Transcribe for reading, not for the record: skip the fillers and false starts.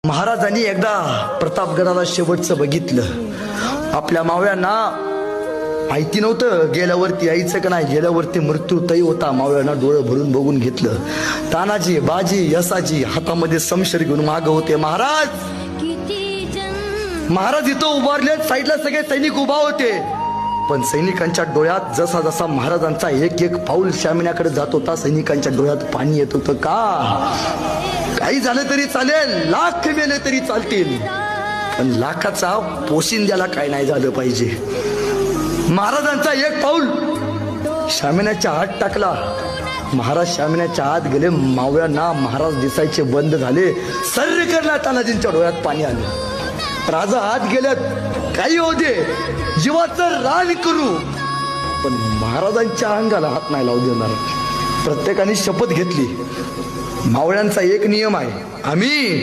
महाराजांनी एकदा प्रतापगडाला शेवटचं बघितलं. आपल्या मावळ्यांना माहिती नव्हतं गेल्यावरती यायचं का नाही, गेल्यावरती मृत्यू तय होता. मावळ्यांना डोळं भरून बघून घेतलं. तानाजी, बाजी, यसाजी हातामध्ये समशेर घेऊन माग होते. महाराज इथं उभारले, साईडला सगळे सैनिक उभा होते. पण सैनिकांच्या डोळ्यात जसा जसा महाराजांचा एक एक पाऊल शामिण्याकडे जात होता, सैनिकांच्या डोळ्यात पाणी येत होतं. का? काही झालं तरी चालेल, लाख मेले तरी चालतील, पण लाखाचा पोशिंद्याला काय नाही झालं पाहिजे. महाराजांचा एक पाऊल शामिण्याच्या आत टाकला. महाराज शामिण्याच्या आत गेले. मावळ्यांना महाराज दिसायचे बंद झाले. सर्व करला तानाजींच्या डोळ्यात पाणी आलं. राजा आत गेल्यात, काही होते, जीवाचं रान करू, पण महाराजांच्या अंगाला हात नाही लावू देणार. प्रत्येकाने शपथ घेतली. मावळ्यांचा एक नियम आहे, आम्ही